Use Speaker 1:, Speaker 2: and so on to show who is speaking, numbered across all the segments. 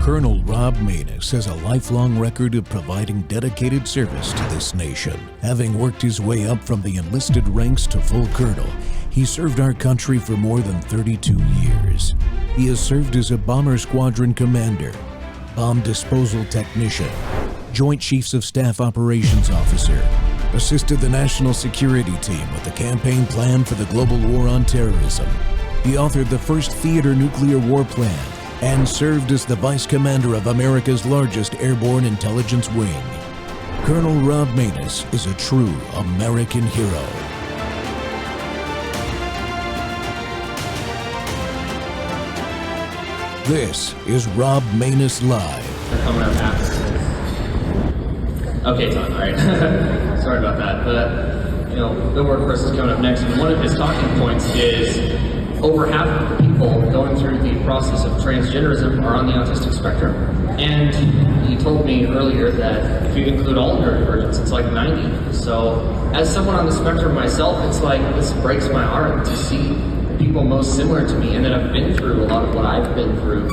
Speaker 1: Colonel Rob Maness has a lifelong record of providing dedicated service to this nation. Having worked his way up from the enlisted ranks to full colonel, he served our country for more than 32 years. He has served as a bomber squadron commander, bomb disposal technician, Joint Chiefs of Staff Operations Officer, assisted the National Security Team with the campaign plan for the global war on terrorism. He authored the first theater nuclear war plan and served as the Vice Commander of America's largest airborne intelligence wing. Colonel Rob Maness is a true American hero. This is Rob Maness Live.
Speaker 2: They're coming up after. Okay, Tom, all right. Sorry about that. But, Bill Workhorse is coming up next, and one of his talking points is over half of the people going through the process of transgenderism are on the autistic spectrum. And he told me earlier that if you include all neurodivergence, it's like 90. So as someone on the spectrum myself, it's like this breaks my heart to see people most similar to me and that have been through a lot of what I've been through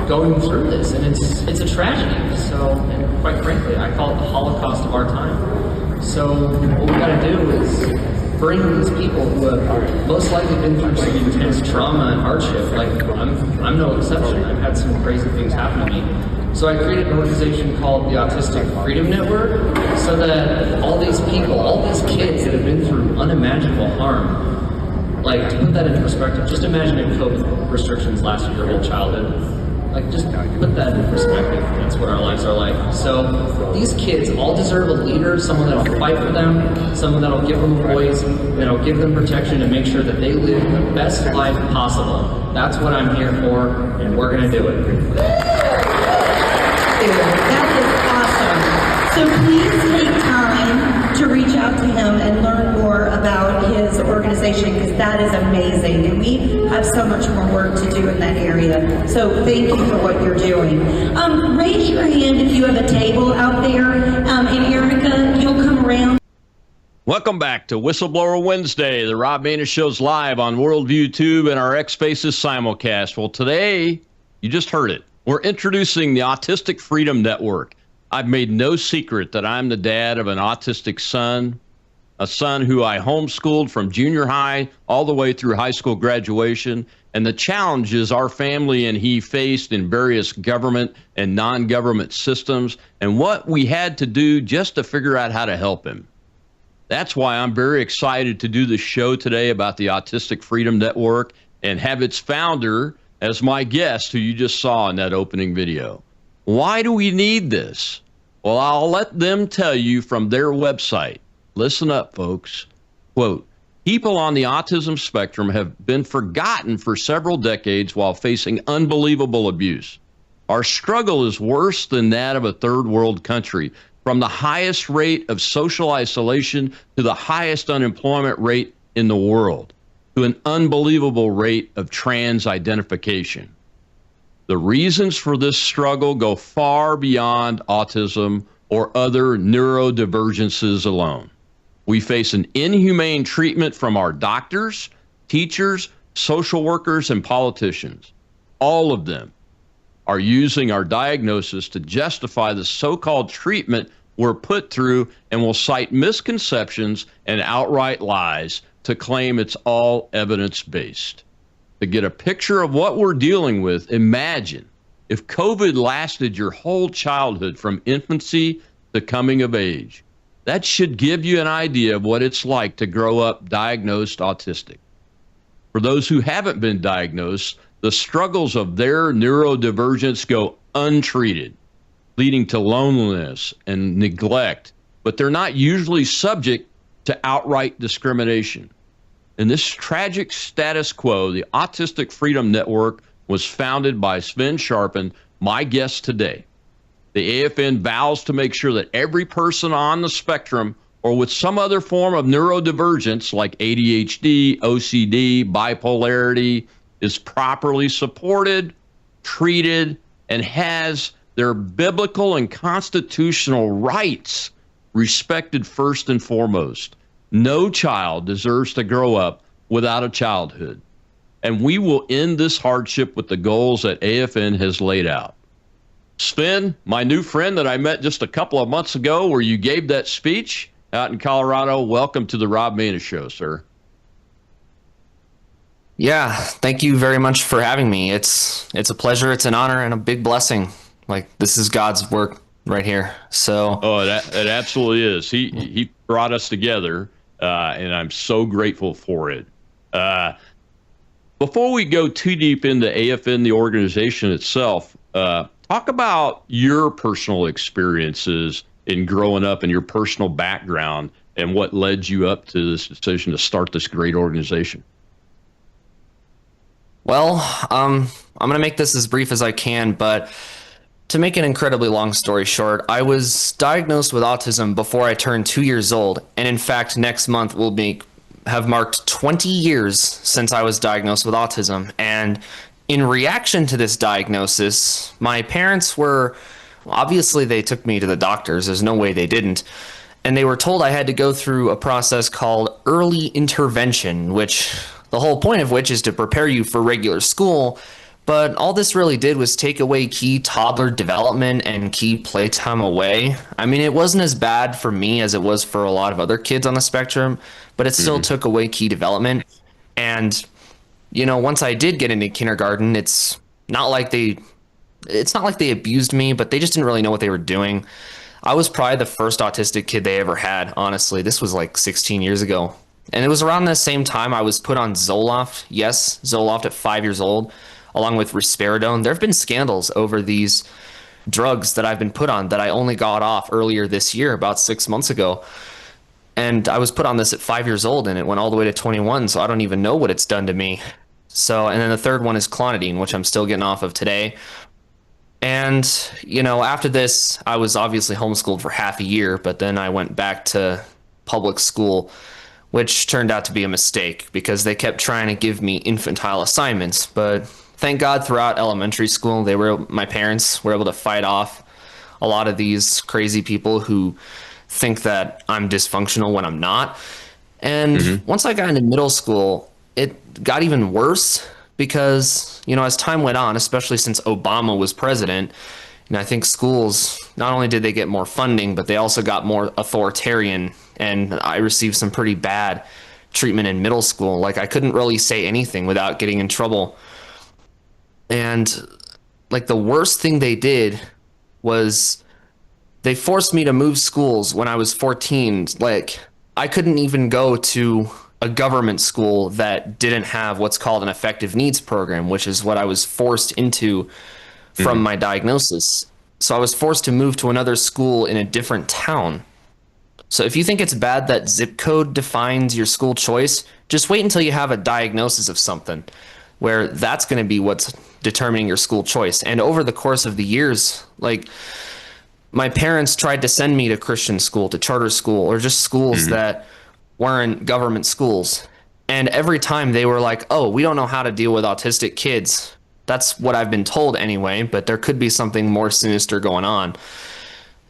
Speaker 2: going through this. And it's a tragedy. So, and quite frankly, I call it the Holocaust of our time. So what we gotta do is bring these people who have most likely been through some intense trauma and hardship. Like, I'm no exception. I've had some crazy things happen to me. So I created an organization called the Autistic Freedom Network so that all these people, all these kids that have been through unimaginable harm, like, to put that into perspective, just imagine if COVID restrictions lasted your whole childhood. Like, just put that in perspective. That's what our lives are like. So these kids all deserve a leader, someone that'll fight for them, someone that'll give them a voice, that'll give them protection and make sure that they live the best life possible. That's what I'm here for, and we're going to do it.
Speaker 3: That is awesome. So please take time to reach out to him and learn more about his organization, because that is amazing. And we have so much more work to do in that area. So thank you for what you're doing. Raise your hand if you have a table out there. And Erica, you'll come around.
Speaker 4: Welcome back to Whistleblower Wednesday. The Rob Maness Show's live on Worldview Tube and our X Spaces simulcast. Well, today, you just heard it. We're introducing the Autistic Freedom Network. I've made no secret that I'm the dad of an autistic son, a son who I homeschooled from junior high all the way through high school graduation, and the challenges our family and he faced in various government and non-government systems, and what we had to do just to figure out how to help him. That's why I'm very excited to do the show today about the Autistic Freedom Network and have its founder as my guest, who you just saw in that opening video. Why do we need this? Well, I'll let them tell you from their website. Listen up, folks. Quote, people on the autism spectrum have been forgotten for several decades while facing unbelievable abuse. Our struggle is worse than that of a third world country, from the highest rate of social isolation to the highest unemployment rate in the world, to an unbelievable rate of trans identification. The reasons for this struggle go far beyond autism or other neurodivergences alone. We face an inhumane treatment from our doctors, teachers, social workers, and politicians. All of them are using our diagnosis to justify the so-called treatment we're put through, and will cite misconceptions and outright lies to claim it's all evidence-based. To get a picture of what we're dealing with, imagine if COVID lasted your whole childhood from infancy to coming of age. That should give you an idea of what it's like to grow up diagnosed autistic. For those who haven't been diagnosed, the struggles of their neurodivergence go untreated, leading to loneliness and neglect, but they're not usually subject to outright discrimination. In this tragic status quo, the Autistic Freedom Network was founded by Sven Sharpen, my guest today. The AFN vows to make sure that every person on the spectrum or with some other form of neurodivergence like ADHD, OCD, bipolarity is properly supported, treated, and has their biblical and constitutional rights respected first and foremost. No child deserves to grow up without a childhood. And we will end this hardship with the goals that AFN has laid out. Sven, my new friend that I met just a couple of months ago where you gave that speech out in Colorado, welcome to the Rob Maness Show, sir.
Speaker 5: Yeah, thank you very much for having me. It's a pleasure, it's an honor, and a big blessing. Like, this is God's work right here. So,
Speaker 4: oh, it absolutely is. He brought us together, and I'm so grateful for it. Before we go too deep into AFN, the organization itself, talk about your personal experiences in growing up and your personal background and what led you up to this decision to start this great organization.
Speaker 5: well, I'm going to make this as brief as I can, but to make an incredibly long story short, I was diagnosed with autism before I turned 2 years old, and in fact, next month will have marked 20 years since I was diagnosed with autism. And in reaction to this diagnosis, my parents obviously they took me to the doctors. There's no way they didn't. And they were told I had to go through a process called early intervention, which the whole point of which is to prepare you for regular school. But all this really did was take away key toddler development and key playtime away. I mean, it wasn't as bad for me as it was for a lot of other kids on the spectrum, but it still took away key development. And, once I did get into kindergarten, it's not like they abused me, but they just didn't really know what they were doing. I was probably the first autistic kid they ever had, honestly. This was like 16 years ago. And it was around the same time I was put on Zoloft. Yes, Zoloft at 5 years old, along with risperidone. There have been scandals over these drugs that I've been put on that I only got off earlier this year, about 6 months ago. And I was put on this at 5 years old, and it went all the way to 21, so I don't even know what it's done to me. So, and then the third one is clonidine, which I'm still getting off of today. And, after this, I was obviously homeschooled for half a year, but then I went back to public school, which turned out to be a mistake because they kept trying to give me infantile assignments. But thank God throughout elementary school, my parents were able to fight off a lot of these crazy people who think that I'm dysfunctional when I'm not. And once I got into middle school, it got even worse because, as time went on, especially since Obama was president, and I think schools, not only did they get more funding, but they also got more authoritarian, and I received some pretty bad treatment in middle school. Like, I couldn't really say anything without getting in trouble. And like, the worst thing they did was they forced me to move schools when I was 14. Like, I couldn't even go to a government school that didn't have what's called an effective needs program, which is what I was forced into from my diagnosis. So I was forced to move to another school in a different town. So if you think it's bad that zip code defines your school choice, just wait until you have a diagnosis of something where that's going to be what's determining your school choice. And over the course of the years, like, my parents tried to send me to Christian school, to charter school, or just schools that weren't government schools. And every time they were like, oh, we don't know how to deal with autistic kids. That's what I've been told anyway, but there could be something more sinister going on.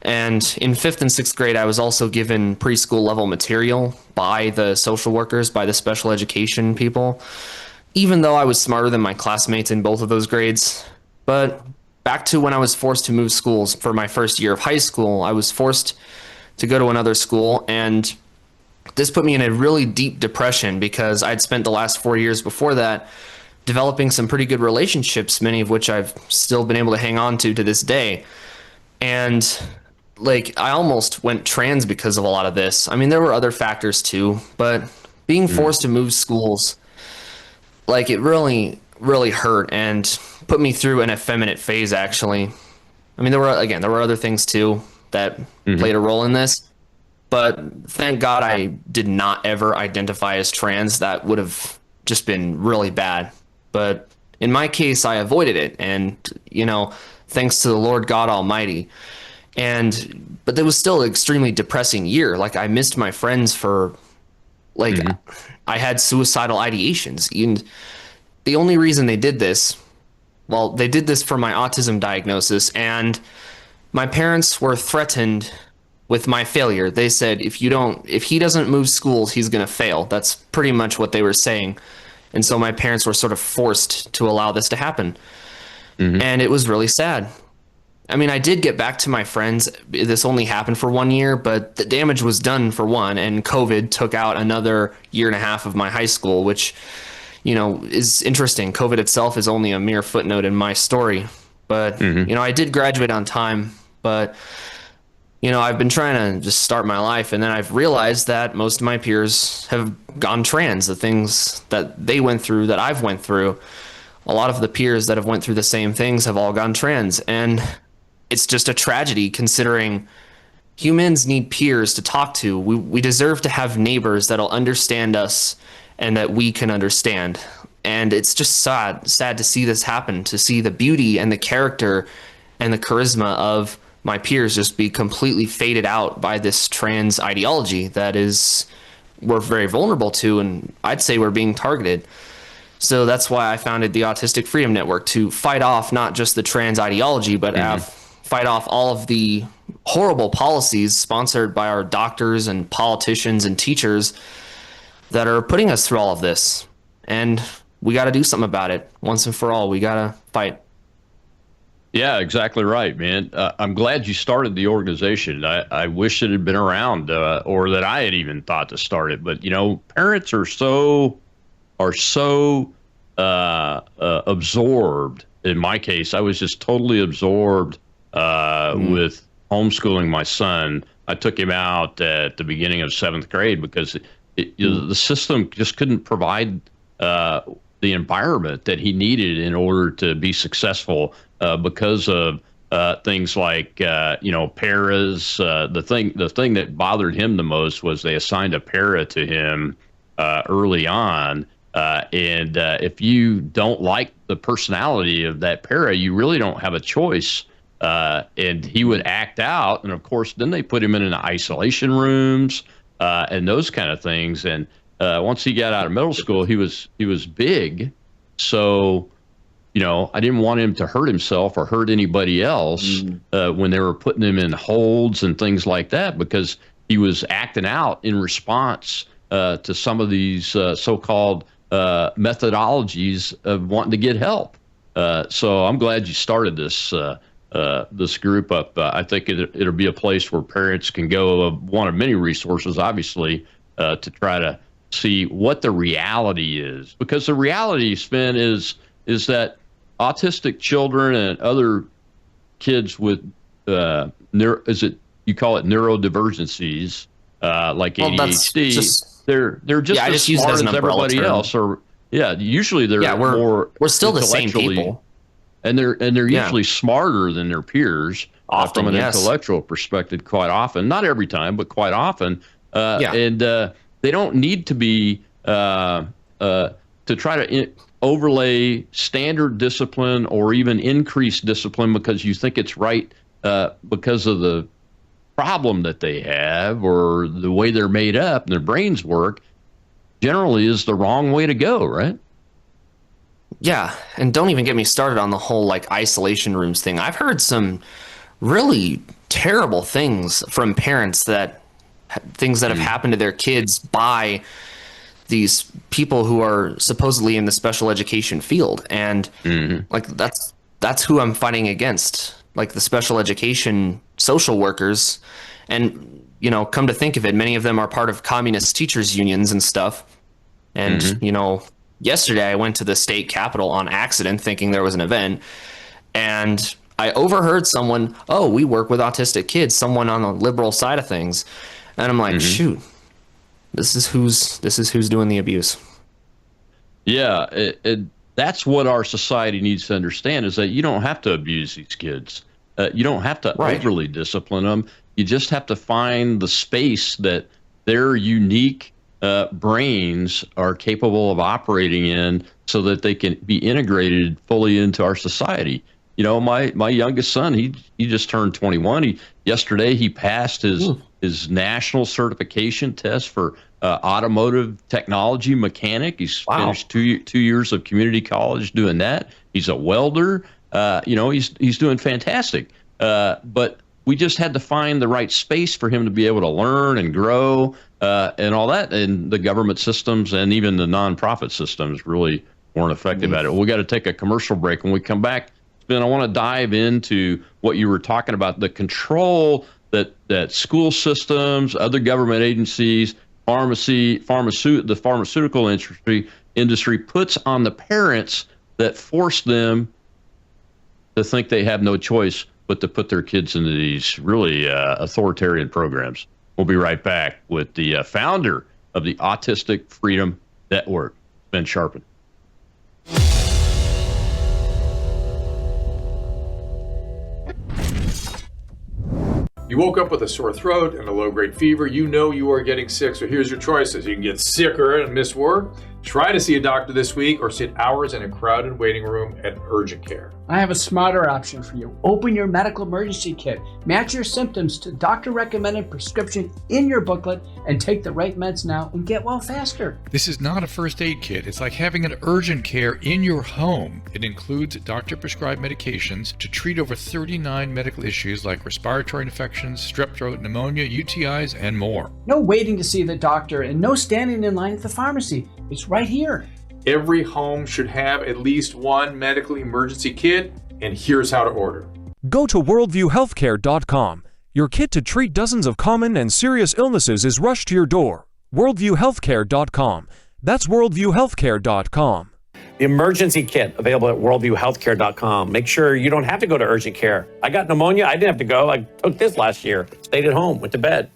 Speaker 5: And in 5th and 6th grade, I was also given preschool level material by the social workers, by the special education people, even though I was smarter than my classmates in both of those grades. But back to when I was forced to move schools for my first year of high school, I was forced to go to another school, and this put me in a really deep depression because I'd spent the last 4 years before that developing some pretty good relationships, many of which I've still been able to hang on to this day. And like, I almost went trans because of a lot of this. I mean, there were other factors too, but being forced to move schools, like, it really, really hurt and put me through an effeminate phase, actually. I mean, there were other things too that played a role in this. But thank God I did not ever identify as trans. That would have just been really bad. But in my case, I avoided it. And, thanks to the Lord God Almighty. But it was still an extremely depressing year. Like, I missed my friends for, like, I had suicidal ideations. And the only reason they did this, they did this for my autism diagnosis. And my parents were threatened with my failure. They said, if he doesn't move schools, he's going to fail. That's pretty much what they were saying. And so my parents were sort of forced to allow this to happen. And it was really sad. I mean, I did get back to my friends. This only happened for 1 year, but the damage was done for one, and COVID took out another year and a half of my high school, which, is interesting. COVID itself is only a mere footnote in my story. But, I did graduate on time, but, I've been trying to just start my life, and then I've realized that most of my peers have gone trans. The things that they went through, that I've went through, a lot of the peers that have went through the same things have all gone trans. And it's just a tragedy, considering humans need peers to talk to. We deserve to have neighbors that'll understand us and that we can understand. And it's just sad to see this happen, to see the beauty and the character and the charisma of my peers just be completely faded out by this trans ideology that we're very vulnerable to, and I'd say we're being targeted. So that's why I founded the Autistic Freedom Network, to fight off not just the trans ideology, but fight off all of the horrible policies sponsored by our doctors and politicians and teachers that are putting us through all of this. And we got to do something about it once and for all. We got to fight.
Speaker 4: Yeah, exactly right, man. I'm glad you started the organization. I wish it had been around, or that I had even thought to start it. But parents are so absorbed. In my case, I was just totally absorbed with homeschooling my son. I took him out at the beginning of 7th grade because the system just couldn't provide the environment that he needed in order to be successful, because of things like paras. The thing that bothered him the most was they assigned a para to him early on, and if you don't like the personality of that para, you really don't have a choice. And he would act out, and of course, then they put him in isolation rooms and those kind of things. And once he got out of middle school, he was big, so I didn't want him to hurt himself or hurt anybody else when they were putting him in holds and things like that, because he was acting out in response to some of these so-called methodologies of wanting to get help. So I'm glad you started this group up. I think it'll be a place where parents can go, one of many resources, obviously, to try to see what the reality is. Because the reality, Sven, is that autistic children and other kids with you call it neurodivergencies, like ADHD, they're just as smart as everybody else. Or usually they're
Speaker 5: we're still the same people.
Speaker 4: And they're usually smarter than their peers, often, from an intellectual perspective, quite often. Not every time, but quite often. And they don't need to be to try to overlay standard discipline or even increase discipline because you think it's right, because of the problem that they have or the way they're made up and their brains work. Generally is the wrong way to go, right?
Speaker 5: Yeah, and don't even get me started on the whole isolation rooms thing. I've heard some really terrible things from parents, things that have happened to their kids by these people who are supposedly in the special education field. And that's who I'm fighting against, the special education social workers. And, come to think of it, many of them are part of communist teachers unions and stuff. And, yesterday I went to the state capitol on accident thinking there was an event, and I overheard someone, we work with autistic kids, someone on the liberal side of things. And I'm like, shoot, this is who's doing the abuse.
Speaker 4: Yeah, that's what our society needs to understand, is that you don't have to abuse these kids. You don't have to overly discipline them. You just have to find the space that their unique brains are capable of operating in so that they can be integrated fully into our society. My youngest son, he just turned 21. Yesterday he passed his national certification test for automotive technology mechanic. He's finished 2 years of community college doing that. He's a welder. He's doing fantastic. But we just had to find the right space for him to be able to learn and grow and all that. And the government systems and even the nonprofit systems really weren't effective at it. We got to take a commercial break. When we come back, Ben, I want to dive into what you were talking about, the control that school systems, other government agencies, the pharmaceutical industry puts on the parents that force them to think they have no choice but to put their kids into these really authoritarian programs. We'll be right back with the founder of the Autistic Freedom Network, Ben Sharpen.
Speaker 6: You woke up with a sore throat and a low-grade fever. You know you are getting sick, so here's your choices. You can get sicker and miss work, try to see a doctor this week, or sit hours in a crowded waiting room at urgent care.
Speaker 7: I have a smarter option for you. Open your medical emergency kit. Match your symptoms to doctor-recommended prescription in your booklet and take the right meds now and get well faster.
Speaker 8: This is not a first aid kit. It's like having an urgent care in your home. It includes doctor-prescribed medications to treat over 39 medical issues like respiratory infections, strep throat, pneumonia, UTIs, and more.
Speaker 7: No waiting to see the doctor and no standing in line at the pharmacy. It's right here.
Speaker 6: Every home should have at least one medical emergency kit, and here's how to order.
Speaker 9: Go to worldviewhealthcare.com. Your kit to treat dozens of common and serious illnesses is rushed to your door. worldviewhealthcare.com. That's worldviewhealthcare.com.
Speaker 10: The emergency kit available at worldviewhealthcare.com. Make sure you don't have to go to urgent care. I got pneumonia. I didn't have to go. I took this last year. Stayed at home, went to bed.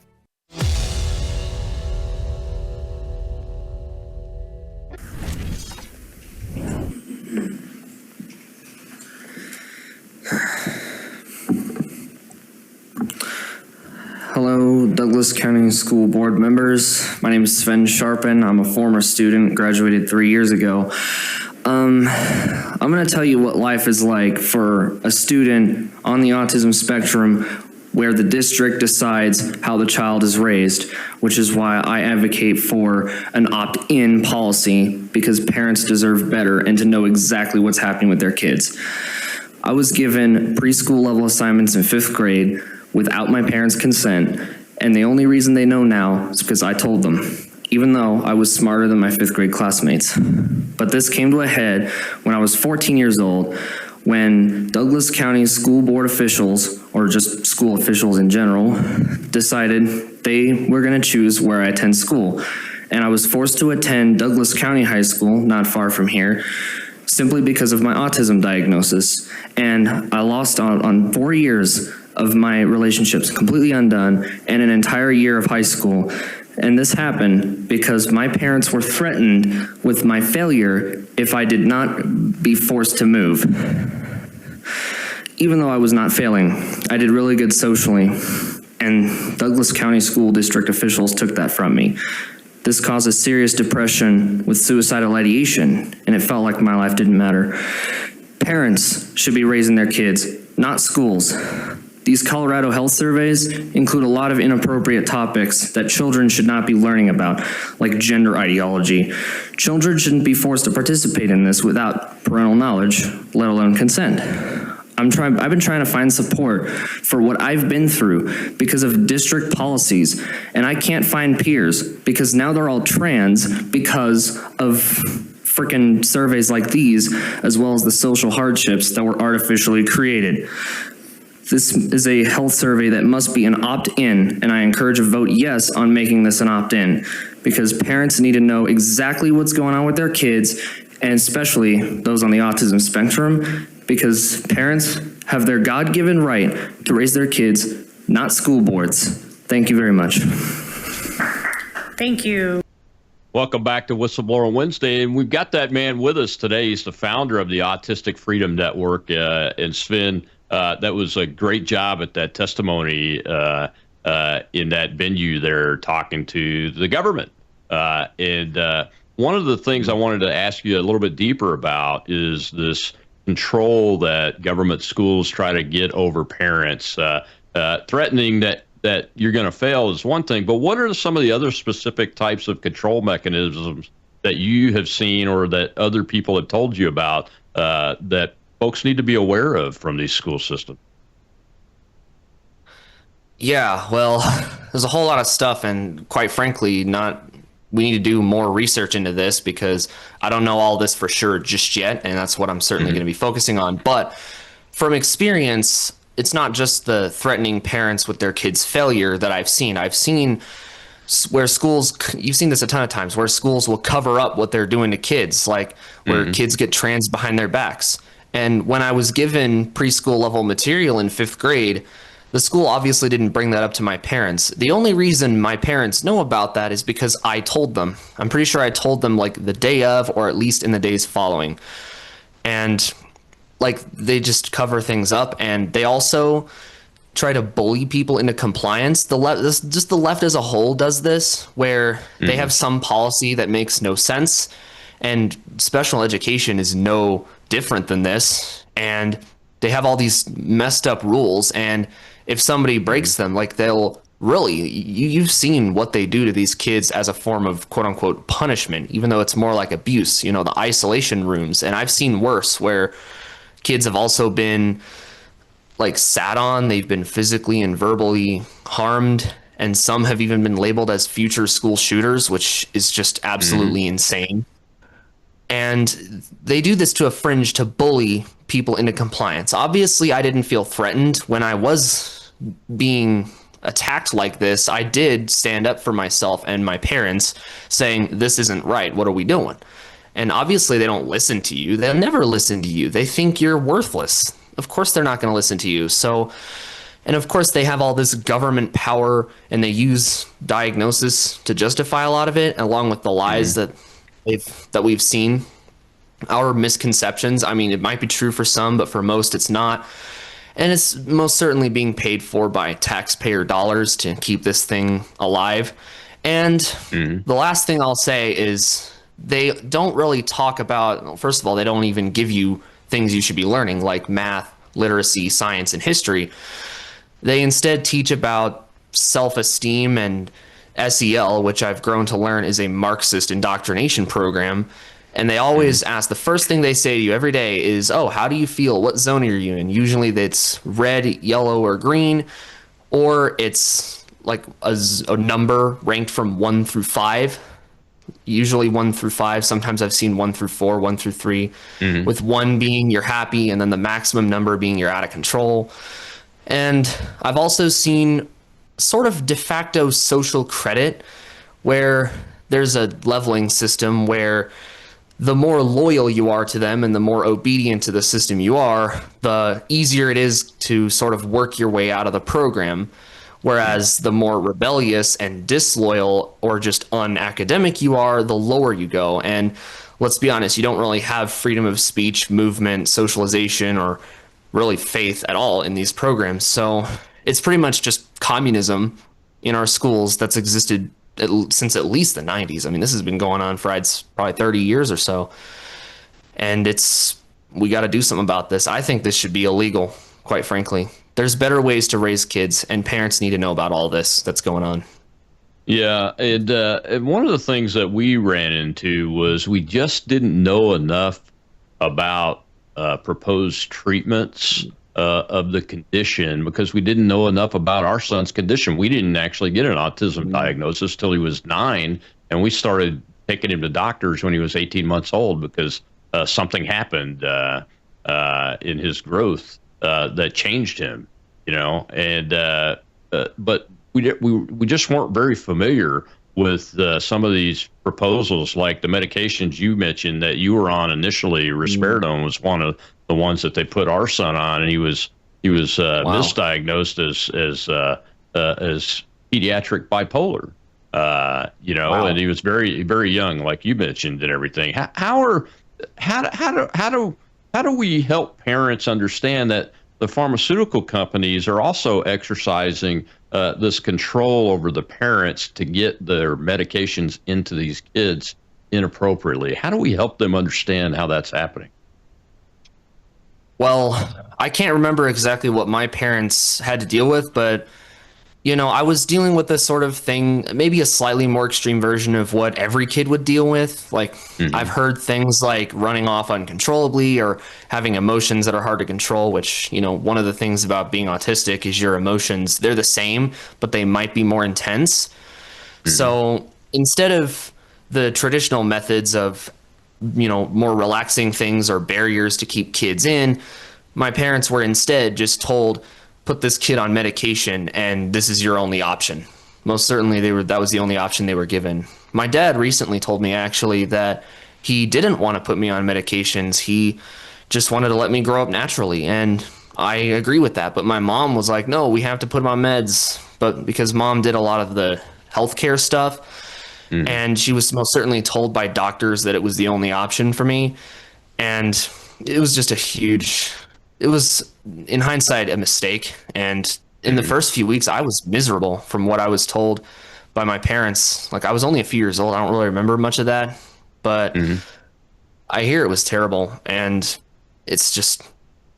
Speaker 5: Hello, Douglas County School Board members. My name is Sven Sharpen. I'm a former student, graduated 3 years ago. I'm going to tell you what life is like for a student on the autism spectrum where the district decides how the child is raised, which is why I advocate for an opt-in policy, because parents deserve better and to know exactly what's happening with their kids. I was given preschool level assignments in 5th grade without my parents' consent, and the only reason they know now is because I told them, even though I was smarter than my 5th grade classmates. But this came to a head when I was 14 years old, when Douglas County school board officials, or just school officials in general, decided they were going to choose where I attend school. And I was forced to attend Douglas County High School, not far from here, simply because of my autism diagnosis. And I lost on 4 years of my relationships, completely undone, and an entire year of high school. And this happened because my parents were threatened with my failure if I did not be forced to move. Even though I was not failing, I did really good socially, and Douglas County School District officials took that from me. This caused a serious depression with suicidal ideation, and it felt like my life didn't matter. Parents should be raising their kids, not schools. These Colorado health surveys include a lot of inappropriate topics that children should not be learning about, like gender ideology. Children shouldn't be forced to participate in this without parental knowledge, let alone consent. I've been trying to find support for what I've been through because of district policies, and I can't find peers because now they're all trans because of freaking surveys like these, as well as the social hardships that were artificially created. This is a health survey that must be an opt-in, and I encourage a vote yes on making this an opt-in, because parents need to know exactly what's going on with their kids, and especially those on the autism spectrum, because parents have their God-given right to raise their kids, not school boards. Thank you very much.
Speaker 11: Thank you.
Speaker 4: Welcome back to Whistleblower Wednesday, and we've got that man with us today. He's the founder of the Autistic Freedom Network, and Sven, that was a great job at that testimony in that venue there, talking to the government. And one of the things I wanted to ask you a little bit deeper about is this control that government schools try to get over parents. Threatening that you're going to fail is one thing, but what are some of the other specific types of control mechanisms that you have seen or that other people have told you about that folks need to be aware of from these school systems?
Speaker 5: Yeah, well, there's a whole lot of stuff, and quite frankly, we need to do more research into this because I don't know all this for sure just yet, and that's what I'm certainly going to be focusing on. But from experience, it's not just the threatening parents with their kids' failure that I've seen. I've seen where schools, you've seen this a ton of times, where schools will cover up what they're doing to kids, like where kids get trans behind their backs. And when I was given preschool level material in 5th grade, the school obviously didn't bring that up to my parents. The only reason my parents know about that is because I told them. I'm pretty sure I told them like the day of, or at least in the days following. And like they just cover things up, and they also try to bully people into compliance. The left as a whole does this, where they have some policy that makes no sense, and special education is no different than this. And they have all these messed up rules, and if somebody breaks them, like they'll really, you've seen what they do to these kids as a form of quote unquote punishment, even though it's more like abuse, you know, the isolation rooms. And I've seen worse, where kids have also been like sat on, they've been physically and verbally harmed, and some have even been labeled as future school shooters, which is just absolutely insane. And they do this to a fringe to bully people into compliance. Obviously, I didn't feel threatened when I was being attacked like this. I did stand up for myself and my parents, saying, this isn't right. What are we doing? And obviously, they don't listen to you. They'll never listen to you. They think you're worthless. Of course, they're not going to listen to you. So, and of course, they have all this government power, and they use diagnosis to justify a lot of it, along with the lies that we've seen. Our misconceptions, I mean, it might be true for some, but for most it's not. And it's most certainly being paid for by taxpayer dollars to keep this thing alive. And the last thing I'll say is they don't really talk about, well, first of all, they don't even give you things you should be learning, like math, literacy, science, and history. They instead teach about self-esteem and SEL, which I've grown to learn is a Marxist indoctrination program. And they always ask, the first thing they say to you every day is, oh, how do you feel? What zone are you in? Usually that's red, yellow, or green, or it's like a number ranked from 1 through 5. Usually 1 through 5. Sometimes I've seen 1 through 4, 1 through 3, with 1 being you're happy, and then the maximum number being you're out of control. And I've also seen sort of de facto social credit, where there's a leveling system where the more loyal you are to them and the more obedient to the system you are, the easier it is to sort of work your way out of the program. Whereas the more rebellious and disloyal or just unacademic you are, the lower you go. And let's be honest, you don't really have freedom of speech, movement, socialization, or really faith at all in these programs. So it's pretty much just communism in our schools that's existed since at least the 90s. I mean, this has been going on for probably 30 years or so. And we got to do something about this. I think this should be illegal, quite frankly. There's better ways to raise kids, and parents need to know about all this that's going on.
Speaker 4: Yeah, and one of the things that we ran into was we just didn't know enough about proposed treatments of the condition, because we didn't know enough about our son's condition. We didn't actually get an autism diagnosis till he was 9, and we started taking him to doctors when he was 18 months old because something happened in his growth that changed him, you know. And but we just weren't very familiar with some of these proposals, like the medications you mentioned that you were on initially. Risperidone was one of the ones that they put our son on, and he was misdiagnosed as pediatric bipolar, you know, and he was very, very young, like you mentioned, and everything. How do we help parents understand that the pharmaceutical companies are also exercising this control over the parents to get their medications into these kids inappropriately? How do we help them understand how that's happening?
Speaker 5: Well, I can't remember exactly what my parents had to deal with, but, you know, I was dealing with this sort of thing, maybe a slightly more extreme version of what every kid would deal with. Like, I've heard things like running off uncontrollably or having emotions that are hard to control, which, you know, one of the things about being autistic is your emotions, they're the same, but they might be more intense. So instead of the traditional methods of, you know, more relaxing things or barriers to keep kids in, My parents were instead just told, put this kid on medication and this is your only option. Most certainly that was the only option they were given. My dad recently told me actually that he didn't want to put me on medications. He just wanted to let me grow up naturally, and I agree with that. But my mom was like, no, we have to put him on meds. But because mom did a lot of the healthcare stuff, and she was most certainly told by doctors that it was the only option for me. And it was just it was, in hindsight, a mistake. And in the first few weeks, I was miserable from what I was told by my parents. Like, I was only a few years old. I don't really remember much of that, but I hear it was terrible. And it's just,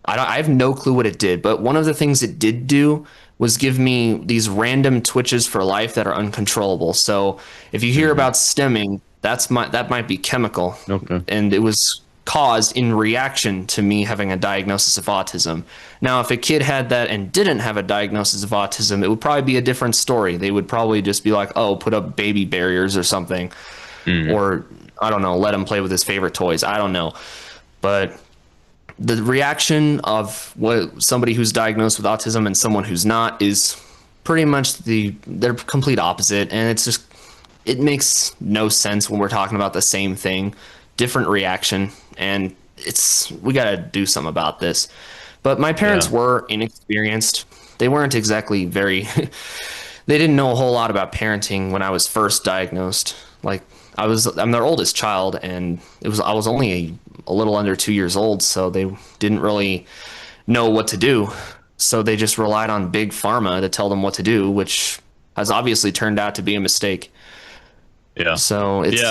Speaker 5: I have no clue what it did. But one of the things it did do was give me these random twitches for life that are uncontrollable. So if you hear about stimming, that might be chemical.
Speaker 4: Okay.
Speaker 5: And it was caused in reaction to me having a diagnosis of autism. Now, if a kid had that and didn't have a diagnosis of autism, it would probably be a different story. They would probably just be like, oh, put up baby barriers or something. Or, I don't know, let him play with his favorite toys. I don't know. But the reaction of what somebody who's diagnosed with autism and someone who's not is pretty much they're complete opposite. And it's just, it makes no sense when we're talking about the same thing. Different reaction, and we got to do something about this. But my parents were inexperienced. They weren't exactly they didn't know a whole lot about parenting when I was first diagnosed. Like, I'm their oldest child, and I was only a little under 2 years old, so they didn't really know what to do. So they just relied on big pharma to tell them what to do, which has obviously turned out to be a mistake.
Speaker 4: Yeah.
Speaker 5: So it's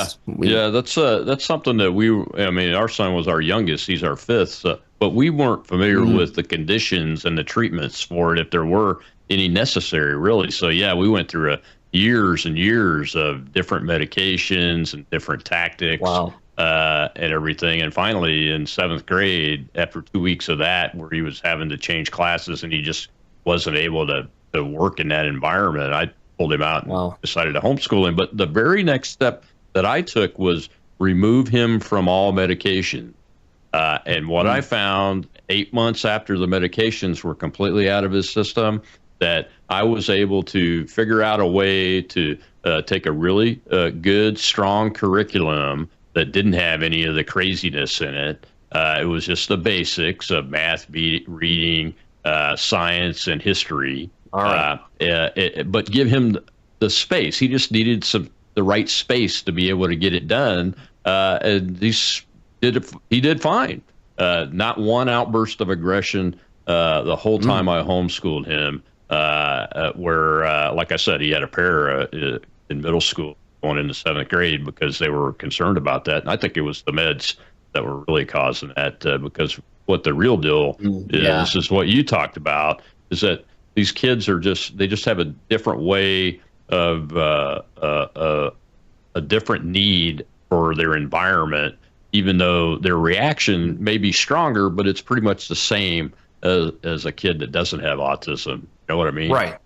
Speaker 4: that's something that our son was our youngest. He's our fifth, but we weren't familiar with the conditions and the treatments for it, if there were any necessary, really. So yeah, we went through years and years of different medications and different tactics.
Speaker 5: Wow.
Speaker 4: And everything. And finally, in 7th grade, after 2 weeks of that, where he was having to change classes and he just wasn't able to work in that environment, I pulled him out and decided to homeschool him. But the very next step that I took was remove him from all medication. And what I found 8 months after the medications were completely out of his system, that I was able to figure out a way to take a really good, strong curriculum that didn't have any of the craziness in it. It was just the basics of math, reading, science, and history.
Speaker 5: All right.
Speaker 4: But give him the space. He just needed the right space to be able to get it done. And he did fine. Not one outburst of aggression the whole time I homeschooled him. Where, like I said, he had a pair in middle school going into 7th grade because they were concerned about that. And I think it was the meds that were really causing that, because what the real deal is what you talked about, is that these kids they just have a different way of a different need for their environment, even though their reaction may be stronger, but it's pretty much the same as a kid that doesn't have autism. You know what I mean?
Speaker 5: Right.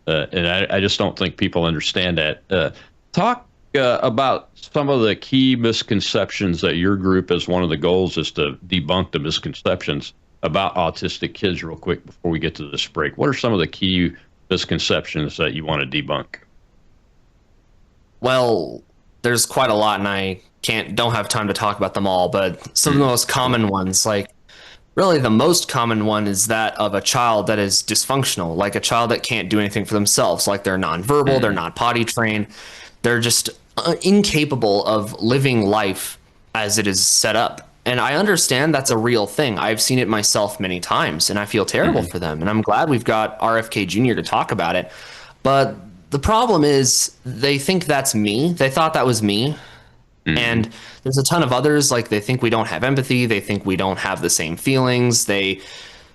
Speaker 4: And I just don't think people understand that. Talk about some of the key misconceptions that your group, as one of the goals, is to debunk the misconceptions about autistic kids real quick before we get to this break. What are some of the key misconceptions that you want to debunk?
Speaker 5: Well, there's quite a lot, and I don't have time to talk about them all, but some of the most common ones, like really the most common one, is that of a child that is dysfunctional, like a child that can't do anything for themselves, like they're nonverbal, they're not potty trained, they're just incapable of living life as it is set up. And I understand that's a real thing. I've seen it myself many times, and I feel terrible for them. And I'm glad we've got RFK Jr. to talk about it. But the problem is they think that's me. They thought that was me. And there's a ton of others, like they think we don't have empathy. They think we don't have the same feelings. They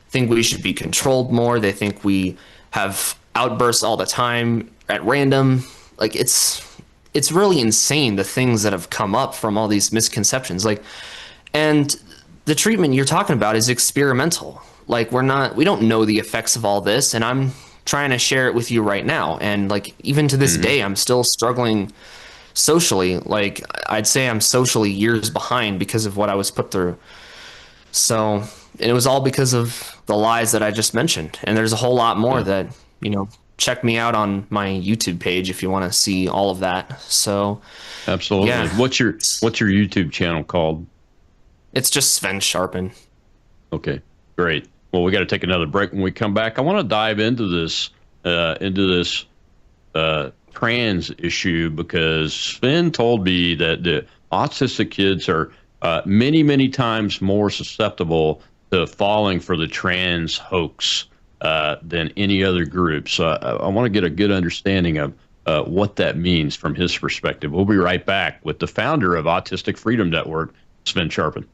Speaker 5: think we should be controlled more. They think we have outbursts all the time at random. Like it's really insane, the things that have come up from all these misconceptions. And the treatment you're talking about is experimental. Like we don't know the effects of all this, and I'm trying to share it with you right now. And like even to this day, I'm still struggling socially. Like I'd say I'm socially years behind because of what I was put through. So it was all because of the lies that I just mentioned. And there's a whole lot more that, check me out on my YouTube page if you want to see all of that. So
Speaker 4: absolutely.
Speaker 5: Yeah.
Speaker 4: What's your YouTube channel called?
Speaker 5: It's just Sven Sharpen.
Speaker 4: Okay, great. Well, we got to take another break. When we come back, I want to dive into this trans issue, because Sven told me that the autistic kids are many, many times more susceptible to falling for the trans hoax than any other group. So I want to get a good understanding of what that means from his perspective. We'll be right back with the founder of Autistic Freedom Network, Sven Sharpen.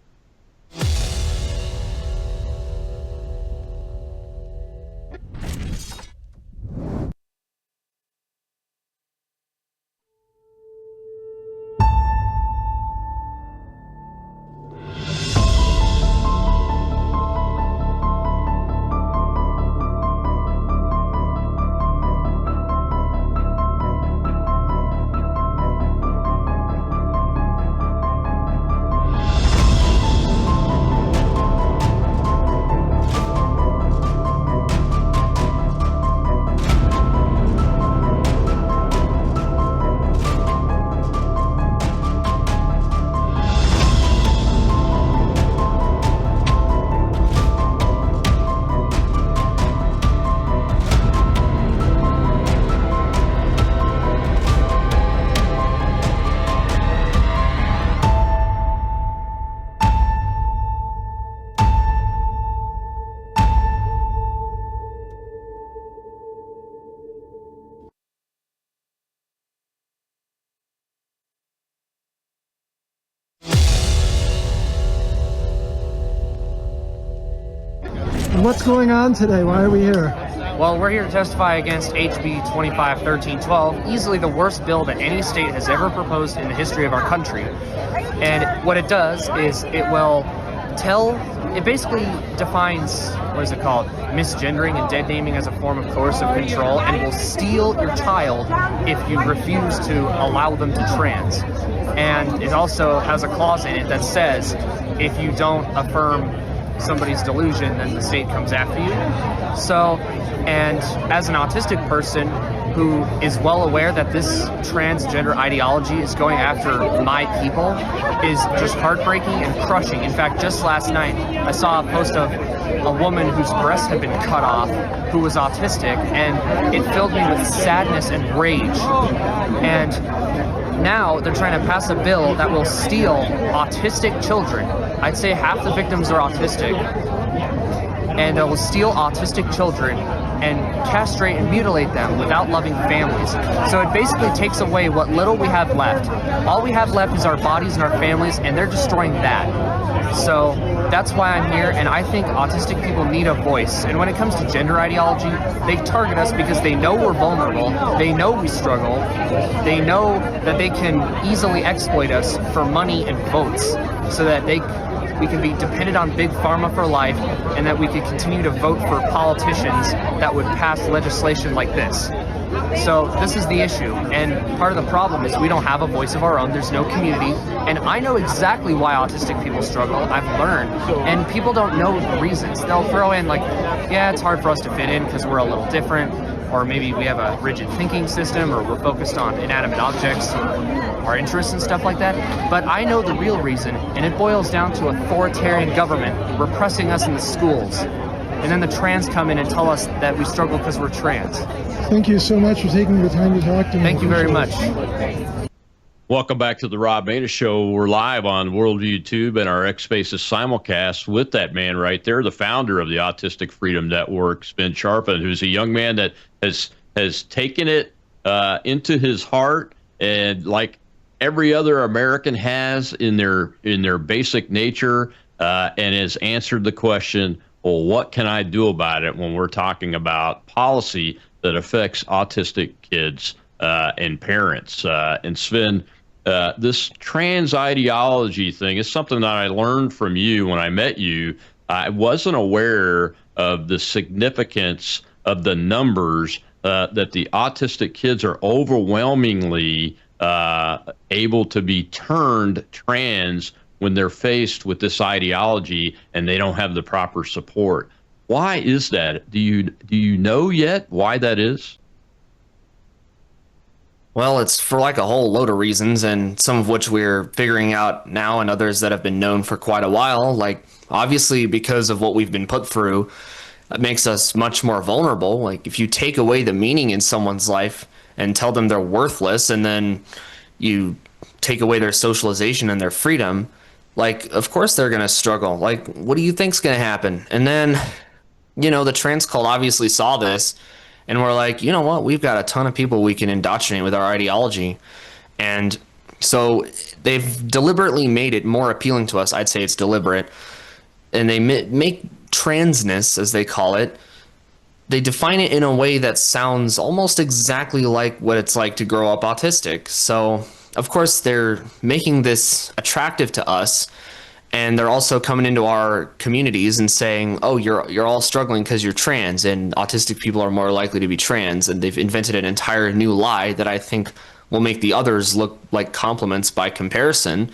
Speaker 12: What's going on today? Why are we here?
Speaker 13: Well, we're here to testify against HB 251312, easily the worst bill that any state has ever proposed in the history of our country. And what it does is it basically defines, misgendering and dead naming as a form of coercive control, and will steal your child if you refuse to allow them to trans. And it also has a clause in it that says if you don't affirm somebody's delusion, then the state comes after you. So, and as an autistic person who is well aware that this transgender ideology is going after my people is just heartbreaking and crushing. In fact, just last night, I saw a post of a woman whose breast had been cut off who was autistic, and it filled me with sadness and rage. And now they're trying to pass a bill that will steal autistic children. I'd say half the victims are autistic, and it will steal autistic children and castrate and mutilate them without loving families. So it basically takes away what little we have left. All we have left is our bodies and our families, and they're destroying that. So that's why I'm here, and I think autistic people need a voice. And when it comes to gender ideology, they target us because they know we're vulnerable, they know we struggle, they know that they can easily exploit us for money and votes, so that we can be dependent on Big Pharma for life, and that we can continue to vote for politicians that would pass legislation like this. So this is the issue, and part of the problem is we don't have a voice of our own. There's no community, and I know exactly why autistic people struggle. I've learned, and people don't know the reasons. They'll throw in like, yeah, it's hard for us to fit in because we're a little different, or maybe we have a rigid thinking system, or we're focused on inanimate objects, or our interests and stuff like that. But I know the real reason, and it boils down to authoritarian government repressing us in the schools. And then the trans come in and tell us that we struggle because we're trans.
Speaker 12: Thank you so much for taking the time to talk to me.
Speaker 13: Thank you very much.
Speaker 4: Welcome back to the Rob Maness Show. We're live on Worldview Tube and our X Spaces simulcast with that man right there, the founder of the Autistic Freedom Network, Sven Sharpen, who's a young man that has taken it into his heart, and like every other American has in their basic nature, and has answered the question, well, what can I do about it when we're talking about policy that affects autistic kids and parents? And Sven, this trans ideology thing is something that I learned from you when I met you. I wasn't aware of the significance of the numbers that the autistic kids are overwhelmingly able to be turned trans when they're faced with this ideology and they don't have the proper support. Why is that? Do you know yet why that is?
Speaker 5: Well, it's for like a whole load of reasons, and some of which we're figuring out now, and others that have been known for quite a while. Like, obviously, because of what we've been put through, it makes us much more vulnerable. Like, if you take away the meaning in someone's life and tell them they're worthless, and then you take away their socialization and their freedom, like, of course they're going to struggle. Like, what do you think's going to happen? And then, the trans cult obviously saw this, and we're like, you know what? We've got a ton of people we can indoctrinate with our ideology. And so they've deliberately made it more appealing to us. I'd say it's deliberate. And they make transness, as they call it, they define it in a way that sounds almost exactly like what it's like to grow up autistic. So, of course, they're making this attractive to us. And they're also coming into our communities and saying, oh, you're all struggling because you're trans, and autistic people are more likely to be trans. And they've invented an entire new lie that I think will make the others look like compliments by comparison.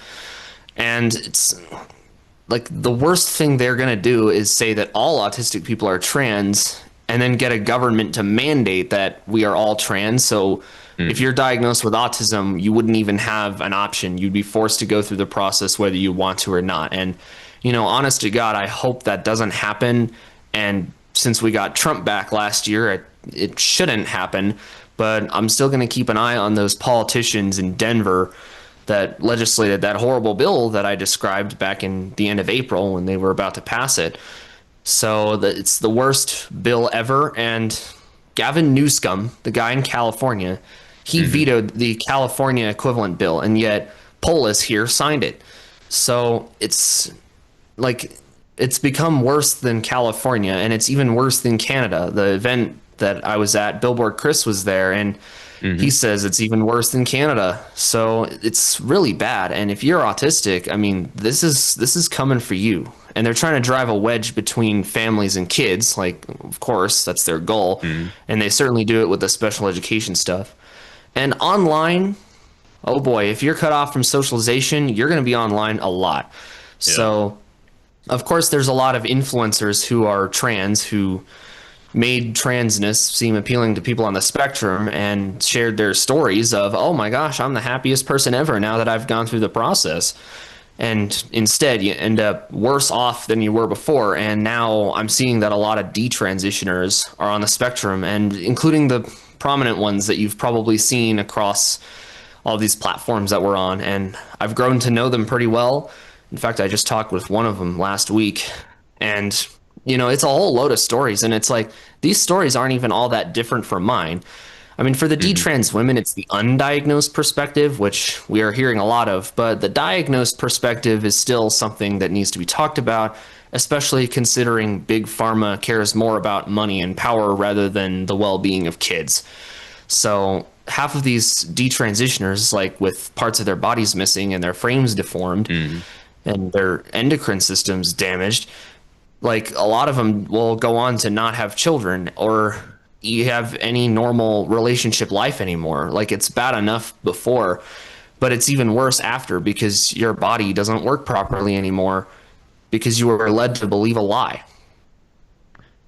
Speaker 5: And it's like the worst thing they're going to do is say that all autistic people are trans and then get a government to mandate that we are all trans. So if you're diagnosed with autism, you wouldn't even have an option. You'd be forced to go through the process whether you want to or not. And, honest to God, I hope that doesn't happen. And since we got Trump back last year, it shouldn't happen. But I'm still going to keep an eye on those politicians in Denver that legislated that horrible bill that I described back in the end of April when they were about to pass it. So it's the worst bill ever. And Gavin Newsom, the guy in California, he vetoed the California equivalent bill, and yet Polis here signed it. So it's like it's become worse than California, and it's even worse than Canada. The event that I was at, Billboard Chris was there, and he says it's even worse than Canada. So it's really bad. And if you're autistic, I mean, this is coming for you. And they're trying to drive a wedge between families and kids. Like, of course, that's their goal. And they certainly do it with the special education stuff. And online, oh boy, if you're cut off from socialization, you're going to be online a lot. Yeah. So, of course, there's a lot of influencers who are trans who made transness seem appealing to people on the spectrum and shared their stories of, oh my gosh, I'm the happiest person ever now that I've gone through the process. And instead, you end up worse off than you were before. And now I'm seeing that a lot of detransitioners are on the spectrum, and including the prominent ones that you've probably seen across all these platforms that we're on. And I've grown to know them pretty well. In fact, I just talked with one of them last week. And, it's a whole load of stories. And it's like, these stories aren't even all that different from mine. I mean, for the detrans women, it's the undiagnosed perspective, which we are hearing a lot of, but the diagnosed perspective is still something that needs to be talked about, especially considering Big Pharma cares more about money and power rather than the well-being of kids. So half of these detransitioners, like with parts of their bodies missing and their frames deformed and their endocrine systems damaged, like a lot of them will go on to not have children or you have any normal relationship life anymore. Like, it's bad enough before, but it's even worse after because your body doesn't work properly anymore because you were led to believe a lie.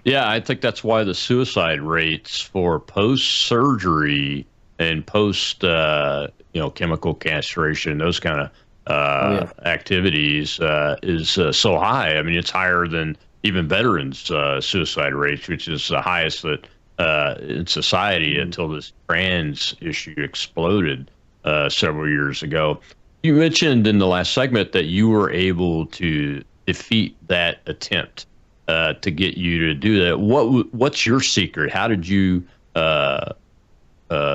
Speaker 4: Yeah, I think that's why the suicide rates for post-surgery and post, chemical castration, those kind of activities is so high. I mean, it's higher than even veterans' suicide rates, which is the highest that in society until this trans issue exploded several years ago. You mentioned in the last segment that you were able to defeat that attempt to get you to do that. What's your secret? How did you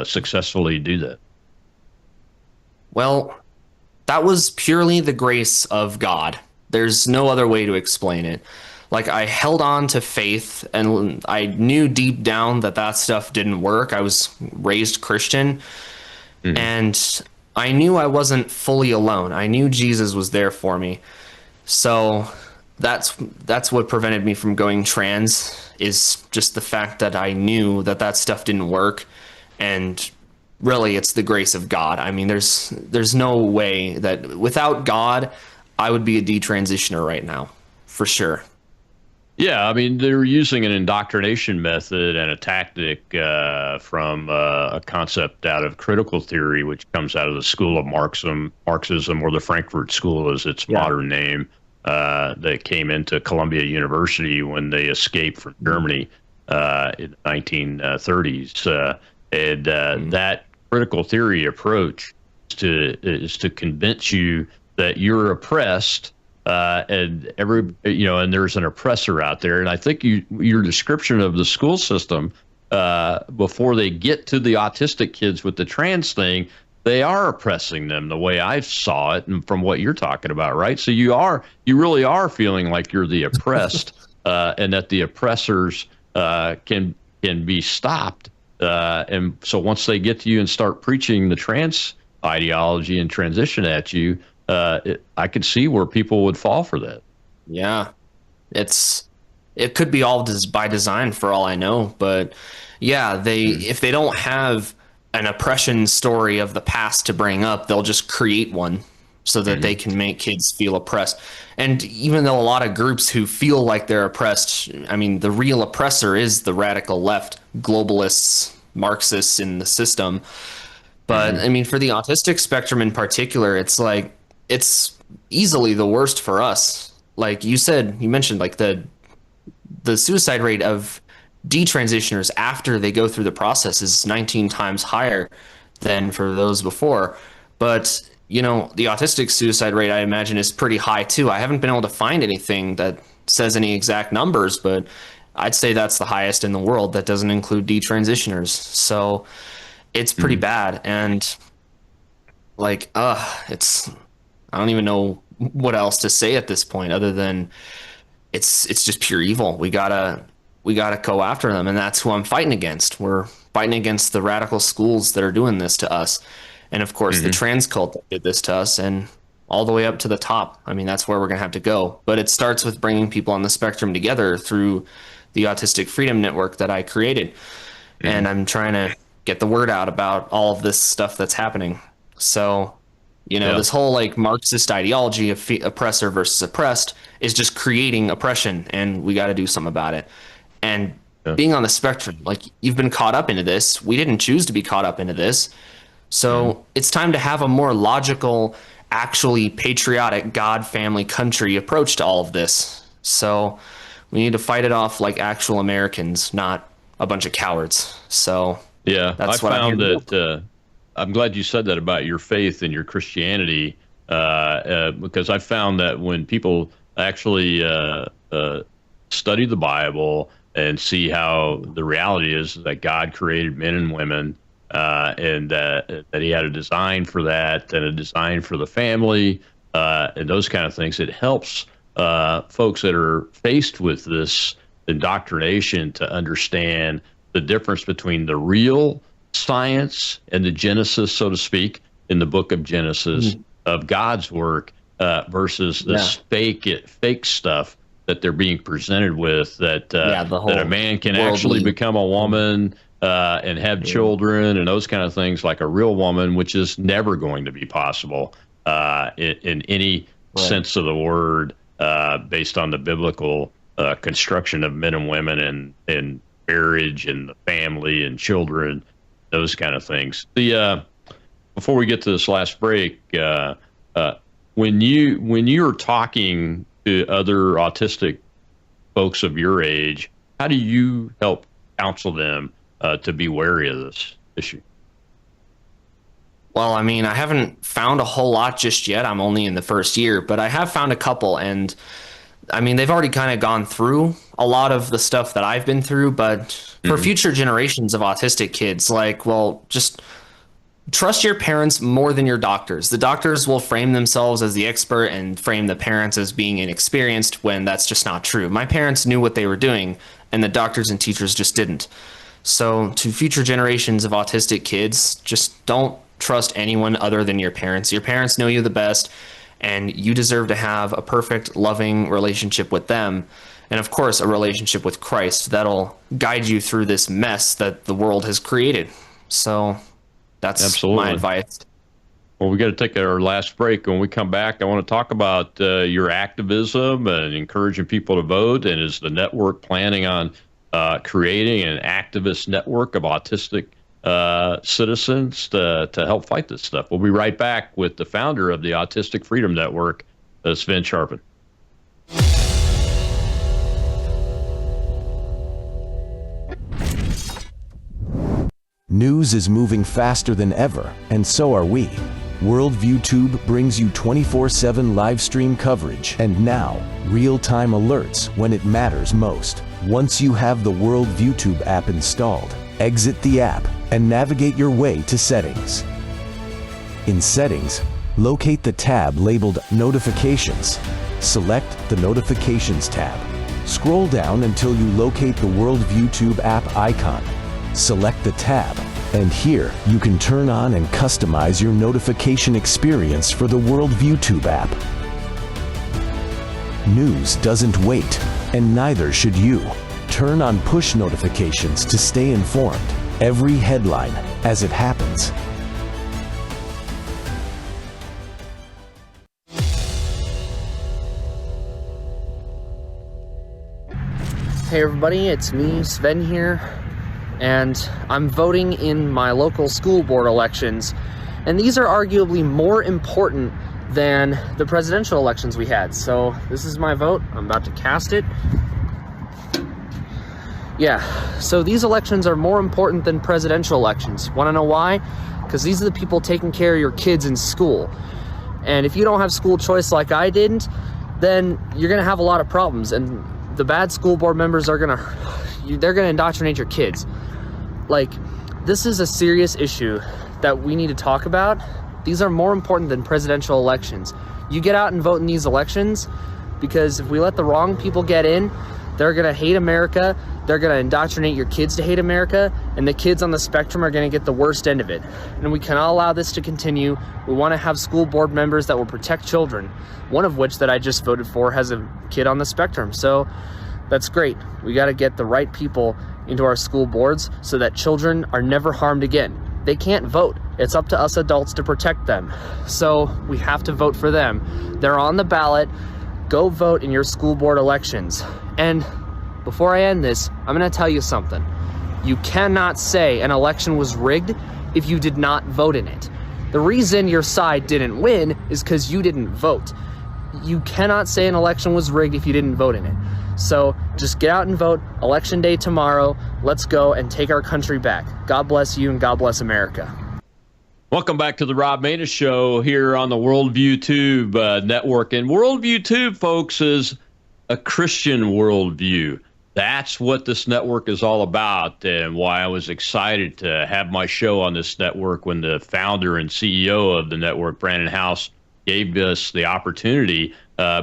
Speaker 4: successfully do that?
Speaker 5: Well, that was purely the grace of God. There's no other way to explain it. Like, I held on to faith, and I knew deep down that stuff didn't work. I was raised Christian, and I knew I wasn't fully alone. I knew Jesus was there for me. So that's what prevented me from going trans, is just the fact that I knew that stuff didn't work. And really, it's the grace of God. I mean, there's no way that without God, I would be a detransitioner right now, for sure.
Speaker 4: Yeah, I mean, they're using an indoctrination method and a tactic from a concept out of critical theory, which comes out of the school of Marxism, or the Frankfurt School is its modern name, that came into Columbia University when they escaped from Germany in the 1930s. That critical theory approach is to convince you that you're oppressed. And and there's an oppressor out there. And I think your description of the school system before they get to the autistic kids with the trans thing, they are oppressing them the way I saw it, and from what you're talking about, right? So you really are feeling like you're the oppressed, and that the oppressors can be stopped. And so once they get to you and start preaching the trans ideology and transition at you, I could see where people would fall for that.
Speaker 5: Yeah, it could be all by design for all I know, but yeah, if they don't have an oppression story of the past to bring up, they'll just create one so that they can make kids feel oppressed. And even though a lot of groups who feel like they're oppressed, I mean, the real oppressor is the radical left, globalists, Marxists in the system. But I mean, for the autistic spectrum in particular, it's like, it's easily the worst for us. Like you mentioned, like the suicide rate of detransitioners after they go through the process is 19 times higher than for those before. But, the autistic suicide rate, I imagine, is pretty high too. I haven't been able to find anything that says any exact numbers, but I'd say that's the highest in the world. That doesn't include detransitioners. So it's pretty bad. And like, I don't even know what else to say at this point other than it's just pure evil. We gotta go after them, and that's who I'm fighting against. We're fighting against the radical schools that are doing this to us, and of course the trans cult that did this to us, and all the way up to the top. I mean, that's where we're gonna have to go. But it starts with bringing people on the spectrum together through the Autistic Freedom Network that I created, and I'm trying to get the word out about all of this stuff that's happening. So this whole like Marxist ideology of oppressor versus oppressed is just creating oppression, and we got to do something about it. And being on the spectrum, like, you've been caught up into this. We didn't choose to be caught up into this. So it's time to have a more logical, actually patriotic, God, family, country approach to all of this. So we need to fight it off like actual Americans, not a bunch of cowards. So
Speaker 4: yeah,
Speaker 5: that's
Speaker 4: I found that. I'm glad you said that about your faith and your Christianity, because I found that when people actually study the Bible and see how the reality is that God created men and women, and that he had a design for that and a design for the family, and those kind of things, it helps folks that are faced with this indoctrination to understand the difference between the real science and the Genesis, so to speak, in the book of Genesis of God's work versus this fake stuff that they're being presented with, that a man can actually become a woman and have children and those kind of things like a real woman, which is never going to be possible in any sense of the word, based on the biblical construction of men and women and marriage and the family and children, those kind of things. Before we get to this last break, when you're talking to other autistic folks of your age, how do you help counsel them to be wary of this issue?
Speaker 5: Well, I mean, I haven't found a whole lot just yet. I'm only in the first year, but I have found a couple, and I mean, they've already kind of gone through a lot of the stuff that I've been through, but for future generations of autistic kids, like, well, just trust your parents more than your doctors. The doctors will frame themselves as the expert and frame the parents as being inexperienced when that's just not true. My parents knew what they were doing, and the doctors and teachers just didn't. So to future generations of autistic kids, just don't trust anyone other than your parents. Your parents know you the best, and you deserve to have a perfect, loving relationship with them. And of course, a relationship with Christ that'll guide you through this mess that the world has created. So that's my advice.
Speaker 4: Well, we got to take our last break. When we come back, I want to talk about your activism and encouraging people to vote. And is the network planning on creating an activist network of autistic citizens to help fight this stuff? We'll be right back with the founder of the Autistic Freedom Network, Sven Sharpen.
Speaker 14: News is moving faster than ever, and so are we. Worldview Tube brings you 24/7 live stream coverage and now real-time alerts when it matters most. Once you have the Worldview Tube app installed, exit the app and navigate your way to Settings. In Settings, locate the tab labeled Notifications. Select the Notifications tab. Scroll down until you locate the Worldview Tube app icon. Select the tab, and here you can turn on and customize your notification experience for the Worldview Tube app. News doesn't wait, and neither should you. Turn on push notifications to stay informed. Every headline as it happens.
Speaker 13: Hey everybody, it's me, Sven here, and I'm voting in my local school board elections, and these are arguably more important than the presidential elections we had. So this is my vote. I'm about to cast it. Yeah, so these elections are more important than presidential elections. Want to know why? Because these are the people taking care of your kids in school. And if you don't have school choice like I didn't, then you're gonna have a lot of problems, and the bad school board members they're gonna indoctrinate your kids. Like, this is a serious issue that we need to talk about. These are more important than presidential elections. You get out and vote in these elections, because if we let the wrong people get in, they're gonna hate America, they're gonna indoctrinate your kids to hate America, and the kids on the spectrum are gonna get the worst end of it. And we cannot allow this to continue. We wanna have school board members that will protect children, one of which that I just voted for has a kid on the spectrum. So that's great. We gotta get the right people into our school boards so that children are never harmed again. They can't vote. It's up to us adults to protect them. So we have to vote for them. They're on the ballot. Go vote in your school board elections. And before I end this, I'm gonna tell you something. You cannot say an election was rigged if you did not vote in it. The reason your side didn't win is because you didn't vote. You cannot say an election was rigged if you didn't vote in it. So just get out and vote. Election day tomorrow. Let's go and take our country back. God bless you and God bless America.
Speaker 4: Welcome back to the Rob Maness Show here on the Worldview Tube network. And Worldview Tube, folks, is a Christian worldview. That's what this network is all about, and why I was excited to have my show on this network when the founder and CEO of the network, Brandon House, gave us the opportunity,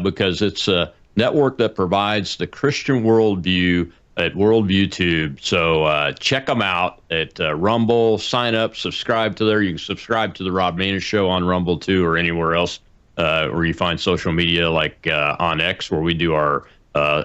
Speaker 4: because it's a network that provides the Christian worldview at Worldview Tube. So check them out at Rumble. Sign up, subscribe to there. You can subscribe to the Rob Maness Show on Rumble too, or anywhere else where you find social media, like on X, where we do our